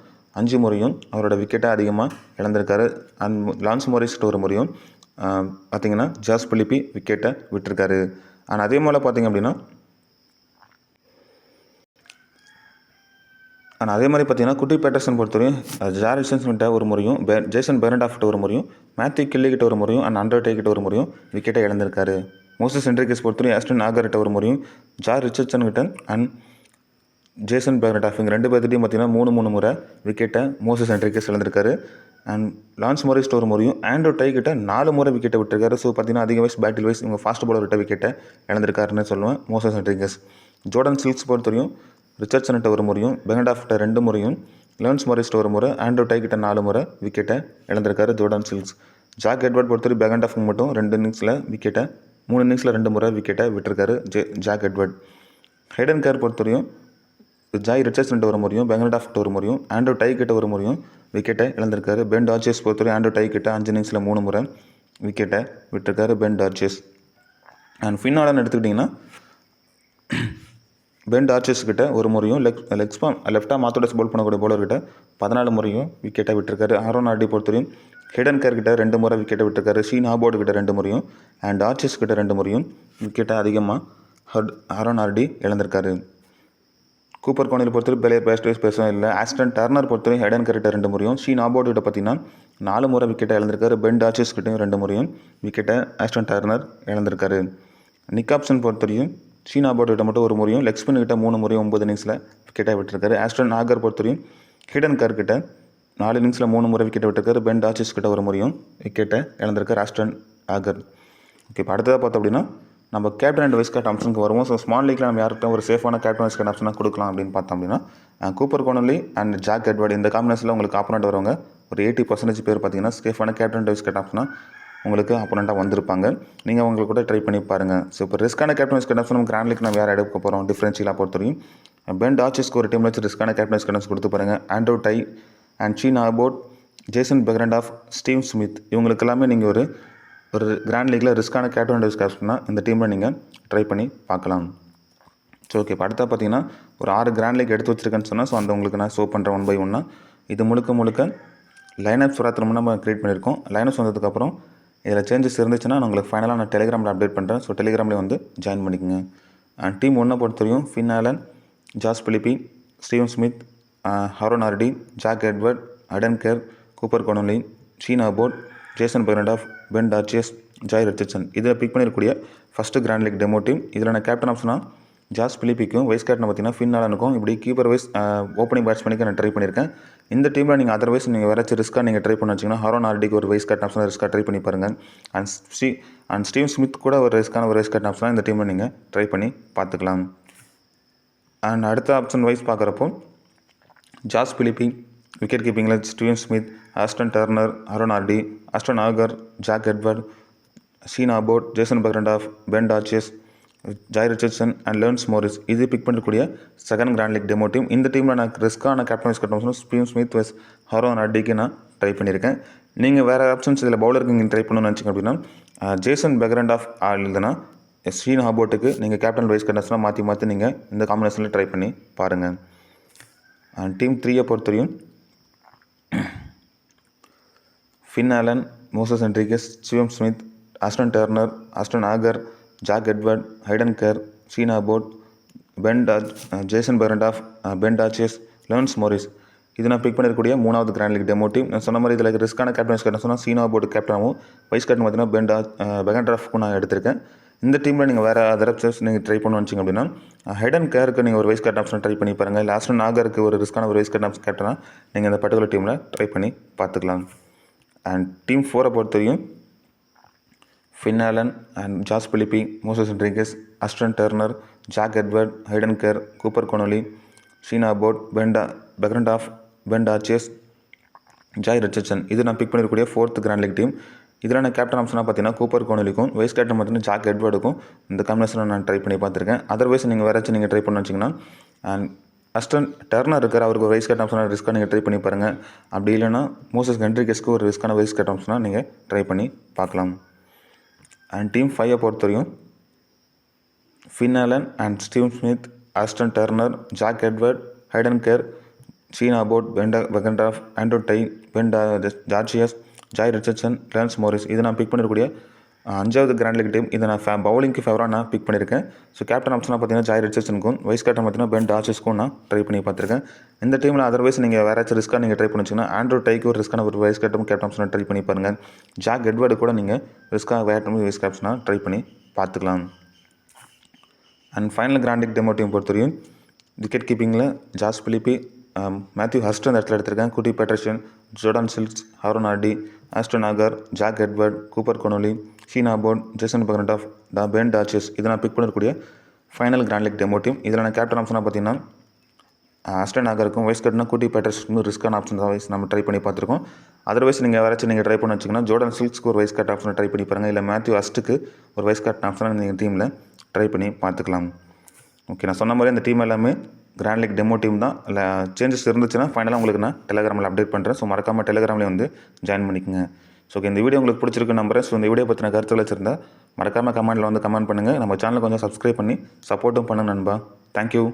5 முறையும் அவரோட விக்கெட்டை அதிகமாக இழந்திருக்காரு. அண்ட் லான்ஸ் மோரிஸ் கிட்ட 1 முறையும் பார்த்தீங்கன்னா ஜாஸ் பிலிப்பி விக்கெட்டை விட்டுருக்காரு. அண்ட் அதே மாதிரி பார்த்தீங்க அப்படின்னா பார்த்தீங்கன்னா குட்டி பேட்டர்சன் பொறுத்தவரையும் ஜாய் ரிச்சர்ட்சன் கிட்ட 1 முறையும், ஜேசன் பெர்னாண்டோ கிட்ட 1 முறையும், மேத்யூ கில்லி கிட்ட 1 முறையும் அண்ட் ஆண்ட்ரூ டை கிட்ட 1 முறையும் விக்கெட்டை இழந்திருக்காரு. மோசஸ் ஹென்ரிகஸ் பொறுத்தவரையும் ஆஸ்டன் ஆகர் கிட்ட 1 முறையும், ஜாய் ரிச்சர்ட்சன் கிட்ட அண்ட் ஜேசன் பெர்னாண்டோ இவங்க 2 பேர்த்திட்டையும் பார்த்தீங்கன்னா 3 முறை விக்கெட்டை மோசஸ் ஹென்ரிகஸ் இழந்திருக்காரு. அண்ட் லான்ஸ் மோரிஸ் 1 முறையும், ஆண்ட்ரூ டை கிட்ட 4 முறை விக்கெட்டை விட்டுருக்காரு. ஸோ பார்த்தீங்கன்னா அதிக வைஸ் பேட்டில் வைஸ் இவங்க ஃபாஸ்ட் பவுலர் விட்ட விக்கெட்டை இழந்திருக்காருன்னு சொல்லுவேன் மோசஸ் ஹென்ரிகஸ். ஜோர்டன் சில்க்ஸ் பொறுத்தவரையும் ரிச்சர்ட்சன் கிட்ட 1 முறையும், பெர்னாண்டோ கிட்ட 2 முறையும், லான்ஸ் மோரிஸ் 1 முறை, ஆண்ட்ரூ டை கிட்ட 4 முறை விக்கெட்டை இழந்திருக்காரு ஜோர்டன் சில்க்ஸ். ஜாக் எட்வர்ட் பொறுத்தவரை பெர்னாண்டோ மட்டும் 2 இன்னிங்ஸில் விக்கெட்டை 3 இன்னிங்ஸில் 2 முறை விக்கெட்டை விட்டுருக்காரு ஜாக் எட்வர்ட். ஹைடன் கேர் பொறுத்தவரையும் ஜாய் ரிச்சர்ட்சன் 1 முறையும், பெர்னாண்டோ கிட்ட 1 முறையும், ஆண்ட்ரூ டை கிட்ட 1 முறையும் விக்கெட்டை இழந்திருக்காரு. பென் டார்ஜஸ் பொறுத்தவரை ஆண்ட்ரூ டை கிட்ட 5 இன்னிங்ஸில் 3 முறை விக்கெட்டை விட்டுருக்காரு பென் டார்ஜஸ். அண்ட் ஃபின்னாலன்னு எடுத்துக்கிட்டிங்கன்னா பென் டார்ஜஸ் கிட்ட 1 முறையும், லெஃப்டாக மாத்தோடஸ் பவுல் பண்ணக்கூடிய பவுலர்கிட்ட 14 முறையும் விக்கெட்டை விட்டுருக்காரு. ஆரோன் ஆர்டி பொறுத்தவரையும் ஹிடன் கேர் கிட்ட 2 முறை விக்கெட்டை விட்டுருக்காரு. ஷீன் ஹாபோர்டு கிட்ட 2 முறையும் அண்ட் டார்ஜஸ் கிட்ட 2 முறையும் விக்கெட்டை அதிகமாக ஆரோன் ஆர்டி இழந்திருக்காரு. கூப்பர் கோனில் பொறுத்தவரை பிளேயர் பேசவும் இல்லை. ஆஸ்டன் டர்னர் பொறுத்தவரை ஹெடன் கேர் கிட்ட 2 முறையும், ஷீன் ஹாபோர்டு கிட்ட பார்த்தீங்கன்னா 4 முறை விக்கெட்டை இழந்திருக்காரு. பென் டார்ஜஸ் கிட்டையும் 2 முறையும் விக்கெட்டை ஆஸ்டன் டர்னர் இழந்திருக்காரு. நிக்காப்சன் பொறுத்தவரையும் ஷீன் ஹாபோர்டு கிட்ட மட்டும் 1 முறையும், லெக் ஸ்பின் கிட்ட 3 முறையும் 9 இன்னிங்ஸில் விக்கெட்டை விட்டுருக்காரு. ஆஸ்டன் ஆகர் பொறுத்தவரையும் ஹிடன் கேர் கிட்ட 4 இன்னிங்ஸில் 3 முறை விக்கெட்டை விட்டுருக்காரு. பென் டார்ஜஸ் கிட்ட 1 முறையும் விக்கெட்டை இழந்திருக்காரு ஆஸ்டன் ஆகர். ஓகே, இப்போ அடுத்ததாக பார்த்தோம் அப்படின்னா நம்ம கேப்டன் அண்ட் வைஸ் கேப்டன் ஆப்ஷனுக்கு வருவோம். ஸோ ஸ்மால் லீக்கில் நம்ம யார்கிட்ட ஒரு சேஃபான கேப்டன் வைஸ் கேப்டன் ஆப்ஷனாக கொடுக்கலாம் அப்படின்னு பார்த்தோம் அப்படின்னா கூப்பர் கோனலி அண்ட் ஜாக் எட்வர்ட் இந்த காம்பினேஷனில் உங்களுக்கு ஆப்போனண்ட் வரவங்க ஒரு 80% பேர் பார்த்தீங்கன்னா சேஃபான கேப்டன் வைஸ் கேப்டன் ஆப்ஷனாக உங்களுக்கு ஆப்போனண்ட்டாக வந்திருப்பாங்க. நீங்கள் அவங்களுக்கு கூட ட்ரை பண்ணி பாருங்கள். ஸோ இப்போ ரிஸ்க்கான கேப்டன் வைஸ் கேப்டன் ஆப்ஷன் நம்ம கிராண்ட் லீக் நம்ம யார் எடுக்க போகிறோம் டிஃப்ரென்ஷியலாக பொறுத்தவரையும் பென் டார்ஜஸ்க்கு ஒரு டீமில் வச்சு ரிஸ்க்கான கேப்டன் வைஸ் கேப்டன் கொடுத்து பாருங்கள். Andrew Tye and Sean Abbott, Jason Fernando, Steve Smith இவங்களுக்கு எல்லாமே நீங்கள் ஒரு கிராண்ட் லீக்கில் ரிஸ்க்கான கேப்டன் வைஸ் கேப்டன்னா இந்த டீமில் நீங்கள் ட்ரை பண்ணி பார்க்கலாம். ஸோ ஓகே, இப்போ அடுத்தா பார்த்தீங்கன்னா ஒரு 6 கிராண்ட் லீக் எடுத்து வச்சிருக்கேன்னு சொன்னால் ஸோ அந்த உங்களுக்கு நான் ஷோ பண்ணுறேன் 1 by 1. இது முழுக்க லைனப்ஸ் வராத்திரமும் நம்ம க்ரியேட் பண்ணியிருக்கோம். லைனப்ஸ் வந்ததுக்கப்புறம் இதில் சேஞ்சஸ் இருந்துச்சுன்னா நான் உங்களுக்கு ஃபைனலாக நான் டெலிகிராமில் அப்டேட் பண்ணுறேன். ஸோ டெலிகிராமில் வந்து ஜாயின் பண்ணிக்கோங்க. டீம் 1 பொறுத்தவரையும் Finn Allen, Josh Philippe, Steven Smith, Aaron Hardie, Jack Edward, Hayden Kerr, Cooper Connolly, Sean Abbott, Jason Fernando, Ben Dwarshuis, Jhye Richardson இதில் பிக் பண்ணியிருக்கக்கூடிய first grand league demo team. இதில் நான் captain ஆப்ஷனாக Josh பிலிப்பிக்கும், vice captain பார்த்தீங்கன்னா Finn ஆலனுக்கும், இப்படி keeper wise opening பேட்ஸ்மேனுக்கு நான் ட்ரை பண்ணியிருக்கேன். இந்த டீமில் நீங்கள் அதர்வைஸ் நீங்கள் வேறு ரிஸ்க்காக நீங்கள் ட்ரை பண்ண வச்சிங்கன்னா ஆரோன் ஆர்டிக்கு ஒரு வைஸ் கேப்டன் ஆப்ஷனாக ரிஸ்க்காக ட்ரை பண்ணி பாருங்கள். அண்ட் ஸ்டீவ் ஸ்மித் கூட ஒரு ரிஸ்க்கான ஒரு வைஸ் கேப்டன் ஆப்ஷனாக இந்த டீமில் நீங்கள் ட்ரை பண்ணி பார்த்துக்கலாம். அண்ட் அடுத்த ஆப்ஷன் வைஸ் பார்க்குறப்போ ஜாஸ் பிலிப்பி, விக்கெட் கீப்பிங்கில் Steven Smith, Ashton Turner, Aaron Hardie, Ashton Agar, Jack Edward, Sean Abbott, Jason Fernando, Ben Dwarshuis, Jhye Richardson and Lance Morris இது பிக் பண்ணக்கூடிய second grand league demo team. இந்த டீமில் நான் ரிஸ்க்கான captain vice captain Steve Smith vice Aaron ஆர்டிக்கு நான் try பண்ணியிருக்கேன். நீங்கள் வேறு ஆப்ஷன்ஸ் இதில் பவுலருக்கு நீங்கள் ட்ரை பண்ணணும்னு நினச்சிங்க அப்படின்னா ஜேசன் பெக்ரண்ட் இல்லைன்னா ஷீன் ஹாபோட்டுக்கு நீங்கள் கேப்டன் வைஸ் கேப்டன்ஸ்லாம் மாற்றி நீங்கள் இந்த காம்பினேஷனில் ட்ரை பண்ணி பாருங்கள். டீம் 3 பொறுத்தவரையும் Finn Allen, Moises Henriques, Steven Smith, Ashton Turner, Ashton Agar, Jack Edward, Hayden Kerr, Sean Abbott, Jason Behrendorff Ben Dwarshuis, Lance Morris இது நான் பிக் பண்ணிருக்கக்கூடிய 3வது கிராண்ட் லீக் டெமோ டீம். நான் சொன்ன மாதிரி இதில் ரிஸ்க்கான கேப்டன் கேப்டன் சொன்னால் ஷீன் ஹாபோட் கேப்டனாகவும் வைஸ் கேப்டன் பார்த்தீங்கன்னா பெக்ரண்ட் நான் எடுத்திருக்கேன். இந்த டீமில் நீங்கள் வேறு அதர் ஆப்ஷன்ஸ் நீங்கள் ட்ரை பண்ணணும்னு வச்சிங்க அப்படின்னா ஹைடன் கேருக்கு நீங்கள் ஒரு வைஸ் கேப்டன் ஆப்ஷன் ட்ரை பண்ணி பாருங்கள். இல்லை ஆஸ்டன் ஆகருக்கு ஒரு ரிஸ்க்கான ஒரு வைஸ் கேப்டன் கேப்டனாக நீங்கள் இந்த பர்டிகுலர் டீமில் ட்ரை பண்ணி பார்த்துக்கலாம். அண்ட் டீம் 4 பொறுத்தவரையும் Finn Allen and Josh Philippe, Moises Henriques, Ashton Turner, Jack Edward, Hayden Kerr, Cooper Connolly, Sean Abbott, Behrendorff Ben Dwarshuis, Jhye Richardson இது நான் பிக் பண்ணிருக்கக்கூடிய 4th கிராண்ட் லீக் டீம். இதில் நான் captain ஆப்ஷனாக பார்த்தீங்கன்னா கூப்பர் கோனலிக்கும் vice captain பார்த்தீங்கன்னா Jack எட்வர்டுக்கும் இந்த காம்பினேஷனில் நான் ட்ரை பண்ணி பார்த்துருக்கேன். அதர்வைஸ் நீங்கள் வேறாச்சும் நீங்கள் ட்ரை பண்ண வச்சிங்கன்னா அண்ட் ஆஸ்டன் டர்னர் இருக்கிற அவருக்கு ஒரு வைஸ் கேப்டன் ஆப்ஷனாக ரிஸ்க்காக நீங்கள் ட்ரை பண்ணி பாருங்கள். அப்படி இல்லைனா மோசஸ் ஹென்ரிகஸ்க்கு ஒரு ரிஸ்க்கான வைஸ் கேப்டன் ஆப்ஷனாக நீங்கள் ட்ரை பண்ணி பார்க்கலாம். அண்ட் டீம் 5 பொறுத்தவரையும் Finn Allen and Steve Smith, Ashton Turner, Jack Edward, Hayden Kerr, Sean Abbott, Behrendorff Andrew Tye, Dwarshuis, Jhye Richardson, Lance Morris இது நான் பிக் பண்ணிருக்கக்கூடிய 5வது கிராண்ட் லீக் டீம். இதை நான் பவுலிங்க்கு ஃபேவராக நான் பிக் பண்ணியிருக்கேன். ஸோ கேப்டன் ஆப்ஷனாக பார்த்தீங்கன்னா ஜாய் ரிச்சர்ட்சனுக்கும் வைஸ் கேப்டன் பார்த்தீங்கன்னா பென் டாச்சஸ்க்கும் நான் ட்ரை பண்ணி பார்த்துருக்கேன். இந்த டீமில் அதர்வைஸ் நீங்கள் வேறாச்சும் ரிஸ்க்காக நீங்கள் ட்ரை பண்ணிச்சிங்கன்னா ஆண்ட்ரூ டைக்கு ஒரு ரிஸ்க்கான ஒரு வைஸ் கேப்டன் ஆப்ஷனாக ட்ரை பண்ணி பாருங்கள். ஜாக் எட்வர்டு கூட நீங்கள் ரிஸ்க்காக வைஸ் கேப்டனாக ட்ரை பண்ணி பார்த்துக்கலாம். And final grand league demo team பொறுத்தவரையும் விக்கெட் கீப்பிங்கில் ஜாஸ் பிலிப்பி, மேத்யூ ஹஸ்ட் அந்த இடத்துல எடுத்திருக்கேன். Kurtis Patterson, Jordan Silks, Aaron Hardie, Ashton Agar, Jack Edward, Cooper Connolly, Sean Abbott, Jason Behrendorff Ben Dwarshuis இதை நான் பிக் பண்ணிருக்கக்கூடிய final grand league demo team. இதில் நான் கேப்டன் ஆப்ஷனாக பார்த்தீங்கன்னா ஆஸ்டன் ஆகருக்கும் வைஸ் கேப்டனாக குட்டி பேட்டர்சனுக்கும் ரிஸ்க்கான ஆப்ஷன் வைஸ் நம்ம ட்ரை பண்ணி பார்த்துருக்கோம். அதர்வைஸ் நீங்கள் வேறாச்சும் நீங்கள் ட்ரை பண்ண வச்சிங்கன்னா ஜோர்டான் சில்க்ஸ்க்கு ஒரு வைஸ் கேப்டன் ஆப்ஷனை ட்ரை பண்ணி பாருங்கள். இல்லை மேத்யூ ஹஸ்ட்டுக்கு ஒரு வைஸ் கேப்டன் ஆப்ஷனாக நீங்கள் டீமில் ட்ரை பண்ணி பார்த்துக்கலாம். ஓகே, நான் சொன்ன மாதிரி இந்த டீம் எல்லாமே கிராண்ட் லீக் டெமோ டீம் தான். இல்லை சேஞ்சஸ் இருந்துச்சுன்னா ஃபைனலாக உங்களுக்கு நான் டெலிகிராமில் அப்டேட் பண்ணுறேன். ஸோ மறக்காமல் டெலிகிராமில் வந்து ஜாயின் பண்ணிக்கோங்க. ஸோ இந்த வீடியோ உங்களுக்கு பிடிச்சிருக்கு நம்புறேன். ஸோ இந்த வீடியோ பற்றின கருத்துக்கள் வச்சுருந்தா மறக்காமல் கமெண்ட்டில் வந்து கமெண்ட் பண்ணுங்கள். நம்ம சேனலை கொஞ்சம் சப்ஸ்கிரைப் பண்ணி சப்போர்ட்டும் பண்ணுங்க நண்பா. தேங்க்யூ.